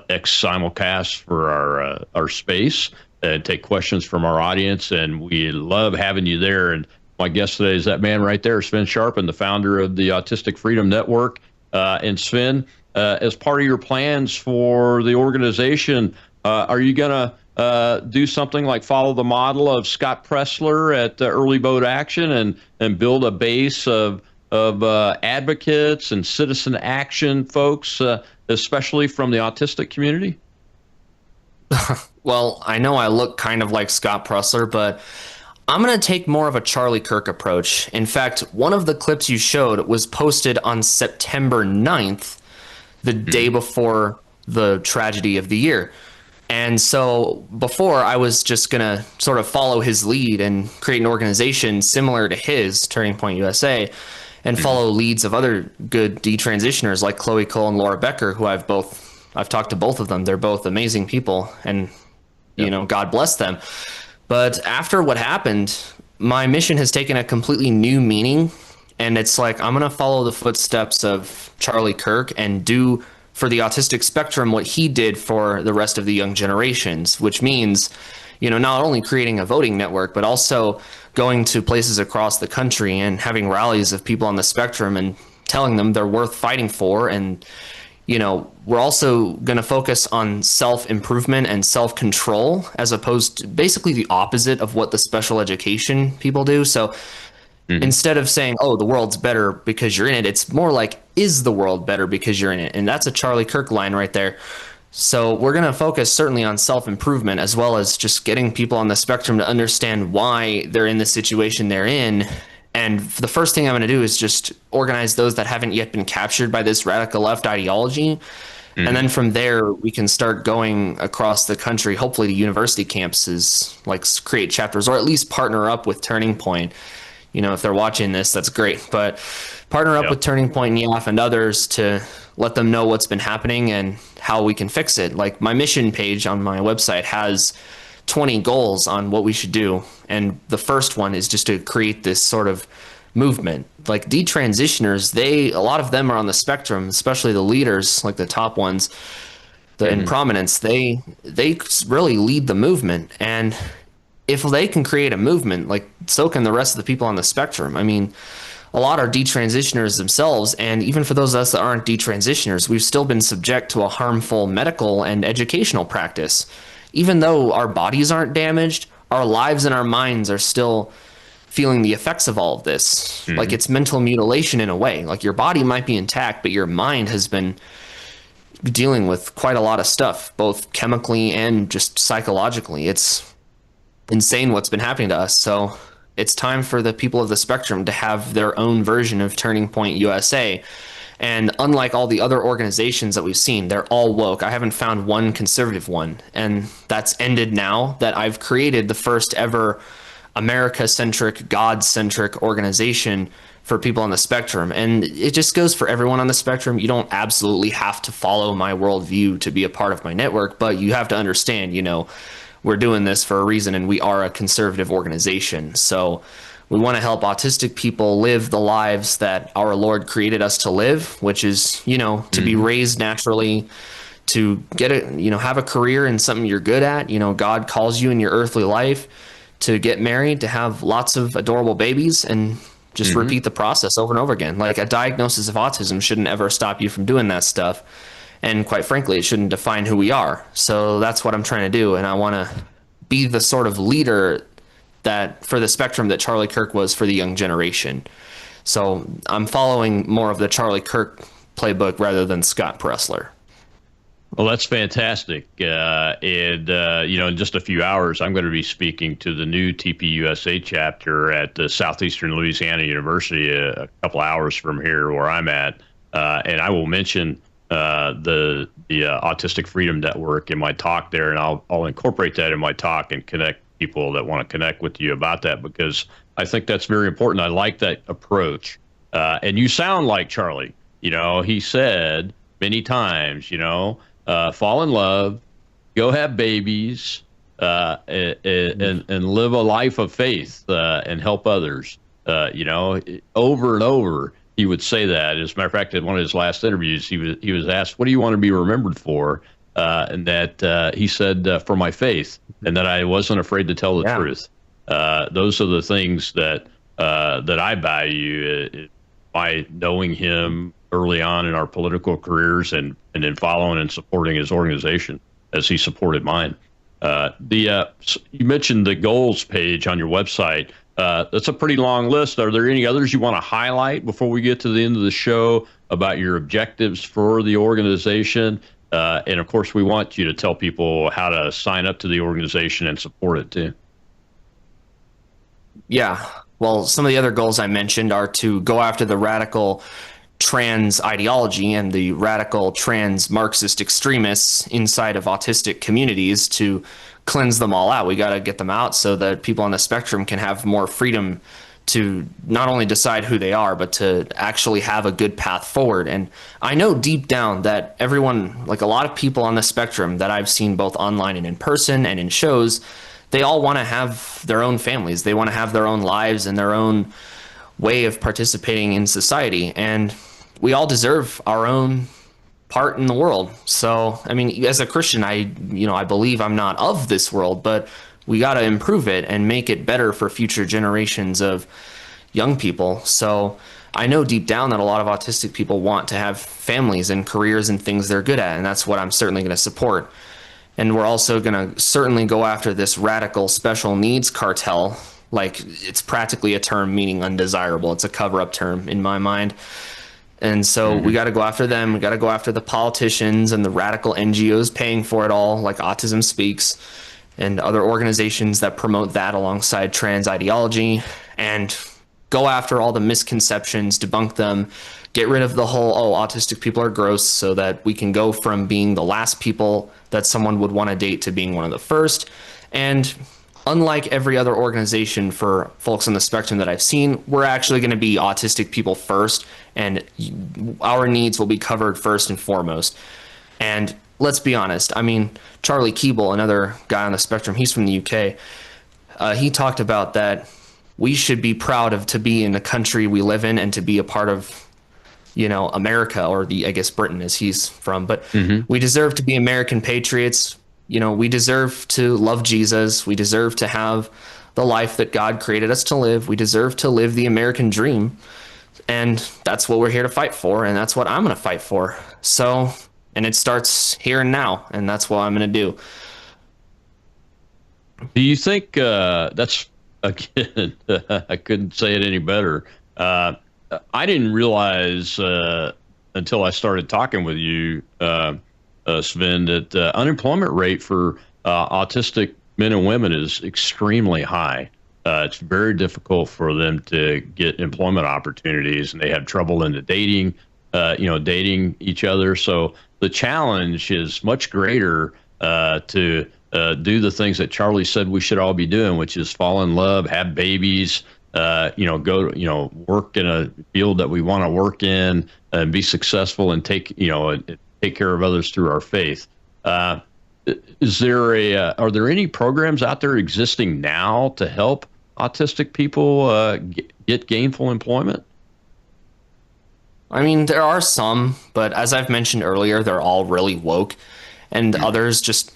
Speaker 4: X simulcast for our space and take questions from our audience. And we love having you there. And my guest today is that man right there, Sven Sharpen, the founder of the Autistic Freedom Network. And Sven, as part of your plans for the organization, are you going to do something like follow the model of Scott Pressler at Early Vote Action and build a base of advocates and citizen action folks, especially from the autistic community?
Speaker 5: Well, I know I look kind of like Scott Pressler, but I'm going to take more of a Charlie Kirk approach. In fact, one of the clips you showed was posted on September 9th, the day before the tragedy of the year. And so before, I was just going to sort of follow his lead and create an organization similar to his, Turning Point USA, and follow leads of other good detransitioners like Chloe Cole and Laura Becker, who I've talked to both of them. They're both amazing people, and you know, God bless them. But after what happened, my mission has taken a completely new meaning, and it's like I'm going to follow the footsteps of Charlie Kirk and do for the autistic spectrum what he did for the rest of the young generations, which means not only creating a voting network, but also going to places across the country and having rallies of people on the spectrum and telling them they're worth fighting for. And, we're also going to focus on self-improvement and self-control, as opposed to basically the opposite of what the special education people do. So instead of saying, oh, the world's better because you're in it, it's more like, is the world better because you're in it? And that's a Charlie Kirk line right there. So we're going to focus certainly on self-improvement, as well as just getting people on the spectrum to understand why they're in the situation they're in. And the first thing I'm going to do is just organize those that haven't yet been captured by this radical left ideology. And then from there, we can start going across the country, hopefully to university campuses, like create chapters, or at least partner up with Turning Point. If they're watching this, that's great. But partner up with Turning Point and YAF and others to let them know what's been happening and how we can fix it. Like my mission page on my website has 20 goals on what we should do. And the first one is just to create this sort of movement. Like detransitioners, a lot of them are on the spectrum, especially the leaders, like the top ones, in prominence, they really lead the movement. And if they can create a movement, like so can the rest of the people on the spectrum. I mean, a lot are detransitioners themselves, and even for those of us that aren't detransitioners, we've still been subject to a harmful medical and educational practice. Even though our bodies aren't damaged, our lives and our minds are still feeling the effects of all of this. Like it's mental mutilation in a way. Like your body might be intact, but your mind has been dealing with quite a lot of stuff, both chemically and just psychologically. It's insane what's been happening to us. So it's time for the people of the spectrum to have their own version of Turning Point USA. And unlike all the other organizations that we've seen, they're all woke. I haven't found one conservative one. And that's ended now that I've created the first ever America-centric, God-centric organization for people on the spectrum. And it just goes for everyone on the spectrum. You don't absolutely have to follow my worldview to be a part of my network, but you have to understand, we're doing this for a reason, and we are a conservative organization. So we want to help autistic people live the lives that our Lord created us to live, which is, to be raised naturally, to get have a career in something you're good at. God calls you in your earthly life to get married, to have lots of adorable babies, and just repeat the process over and over again. Like a diagnosis of autism shouldn't ever stop you from doing that stuff. And quite frankly, it shouldn't define who we are. So that's what I'm trying to do. And I want to be the sort of leader that for the spectrum that Charlie Kirk was for the young generation. So I'm following more of the Charlie Kirk playbook rather than Scott Pressler.
Speaker 4: Well, that's fantastic. In just a few hours, I'm going to be speaking to the new TPUSA chapter at the Southeastern Louisiana University a couple hours from here where I'm at. And I will mention the Autistic Freedom Network in my talk there, and I'll incorporate that in my talk and connect people that want to connect with you about that, because I think that's very important. I like that approach. And you sound like Charlie. He said many times, fall in love, go have babies, and live a life of faith and help others. Over and over, he would say that. As a matter of fact, in one of his last interviews, he was asked, "What do you want to be remembered for?" And that he said, "For my faith," and that I wasn't afraid to tell the truth. Those are the things that I value by knowing him early on in our political careers, and then following and supporting his organization as he supported mine. You mentioned the goals page on your website. That's a pretty long list. Are there any others you want to highlight before we get to the end of the show about your objectives for the organization? And of course, we want you to tell people how to sign up to the organization and support it too.
Speaker 5: Yeah. Well, some of the other goals I mentioned are to go after the radical trans ideology and the radical trans Marxist extremists inside of autistic communities, to cleanse them all out. We got to get them out so that people on the spectrum can have more freedom to not only decide who they are, but to actually have a good path forward. And I know deep down that everyone, like a lot of people on the spectrum that I've seen both online and in person and in shows, they all want to have their own families. They want to have their own lives and their own way of participating in society. And we all deserve our own part in the world. So, I mean, as a Christian, I believe I'm not of this world, but we got to improve it and make it better for future generations of young people. So I know deep down that a lot of autistic people want to have families and careers and things they're good at, and that's what I'm certainly going to support. And we're also going to certainly go after this radical special needs cartel. Like, it's practically a term meaning undesirable. It's a cover-up term in my mind. And so we got to go after them. We got to go after the politicians and the radical NGOs paying for it all, like Autism Speaks, and other organizations that promote that alongside trans ideology, and go after all the misconceptions, debunk them, get rid of the whole, oh, autistic people are gross, so that we can go from being the last people that someone would want to date to being one of the first. And unlike every other organization for folks on the spectrum that I've seen, we're actually going to be autistic people first, and our needs will be covered first and foremost. And let's be honest, I mean, Charlie Keeble, another guy on the spectrum, he's from the UK. He talked about that we should be proud of to be in the country we live in and to be a part of, you know, America, or I guess Britain, as he's from. But we deserve to be American patriots. You know, we deserve to love Jesus. We deserve to have the life that God created us to live. We deserve to live the American dream. And that's what we're here to fight for. And that's what I'm going to fight for. So, and it starts here and now. And that's what I'm going to do.
Speaker 4: Do you think that's, again, I couldn't say it any better. I didn't realize until I started talking with you, Sven, that the unemployment rate for autistic men and women is extremely high. It's very difficult for them to get employment opportunities, and they have trouble in the dating each other. So the challenge is much greater to do the things that Charlie said we should all be doing, which is fall in love, have babies, go, work in a field that we want to work in, and be successful, and take care of others through our faith. Are there any programs out there existing now to help autistic people get gainful employment?
Speaker 5: I mean, there are some, but as I've mentioned earlier, they're all really woke, and others just,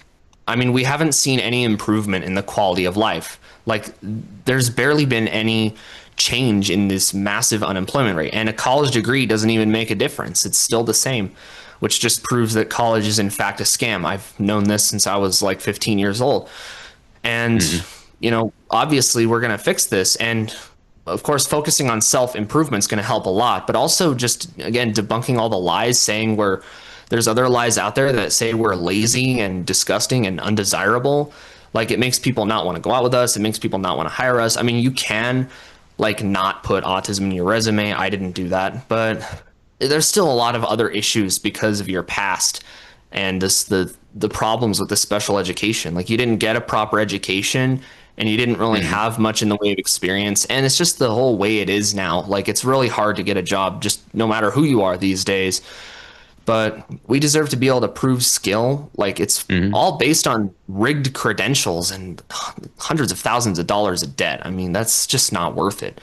Speaker 5: I mean, we haven't seen any improvement in the quality of life. Like, there's barely been any change in this massive unemployment rate, and a college degree doesn't even make a difference. It's still the same, which just proves that college is in fact a scam. I've known this since I was like 15 years old. And, obviously we're going to fix this. And of course, focusing on self-improvement is going to help a lot, but also just, again, debunking all the lies, saying there's other lies out there that say we're lazy and disgusting and undesirable. Like, it makes people not want to go out with us. It makes people not want to hire us. I mean, you can not put autism in your resume. I didn't do that, but there's still a lot of other issues because of your past and just the problems with the special education. Like, you didn't get a proper education, and you didn't really have much in the way of experience. And it's just the whole way it is now. Like, it's really hard to get a job, just no matter who you are these days. But we deserve to be able to prove skill. Like, it's all based on rigged credentials and hundreds of thousands of dollars of debt. I mean, that's just not worth it.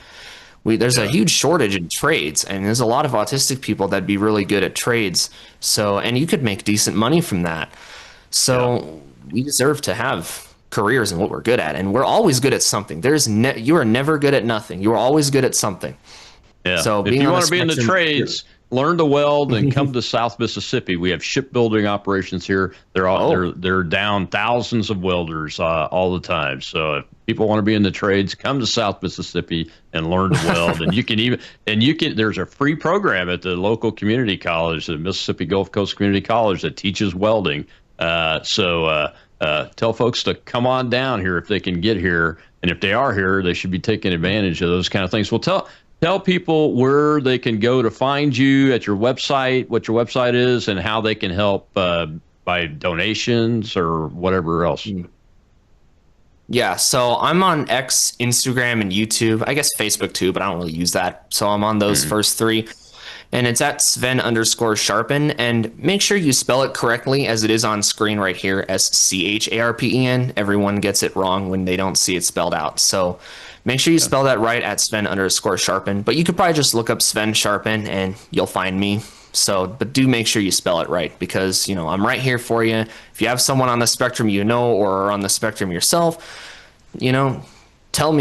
Speaker 5: There's a huge shortage in trades, and there's a lot of autistic people that'd be really good at trades. So, and you could make decent money from that. So we deserve to have careers in what we're good at, and we're always good at something. You are never good at nothing. You are always good at something.
Speaker 4: Yeah.
Speaker 5: So
Speaker 4: if you want to be in the trades, learn to weld and come to South Mississippi. We have shipbuilding operations here. They're down thousands of welders all the time. So if people want to be in the trades, come to South Mississippi and learn to weld. And there's a free program at the local community college, the Mississippi Gulf Coast Community College, that teaches welding. Tell folks to come on down here if they can get here. And if they are here, they should be taking advantage of those kind of things. Well, tell people where they can go to find you at your website, what your website is, and how they can help by donations or whatever else.
Speaker 5: Yeah, so I'm on X, Instagram, and YouTube. I guess Facebook too, but I don't really use that. So I'm on those first three. And it's at Sven_Sharpen. And make sure you spell it correctly, as it is on screen right here, SCHARPEN. Everyone gets it wrong when they don't see it spelled out. So make sure you spell that right, at Sven_Sharpen. But you could probably just look up Sven Sharpen and you'll find me. So, but do make sure you spell it right, because, I'm right here for you. If you have someone on the spectrum or are on the spectrum yourself, tell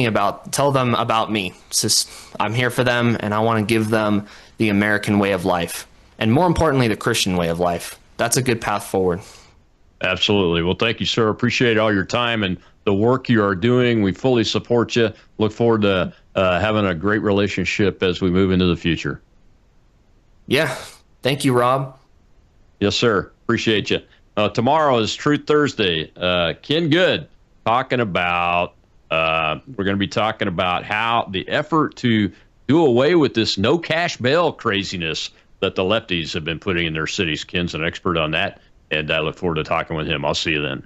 Speaker 5: them about me. It's just, I'm here for them, and I want to give them the American way of life, and more importantly, the Christian way of life. That's a good path forward.
Speaker 4: Absolutely. Well, thank you, sir. Appreciate all your time and the work you are doing. We fully support you. Look forward to having a great relationship as we move into the future.
Speaker 5: Yeah. Thank you, Rob.
Speaker 4: Yes, sir. Appreciate you. Tomorrow is Truth Thursday. Ken Good talking about, we're going to be talking about how the effort to do away with this no cash bail craziness that the lefties have been putting in their cities. Ken's an expert on that, and I look forward to talking with him. I'll see you then.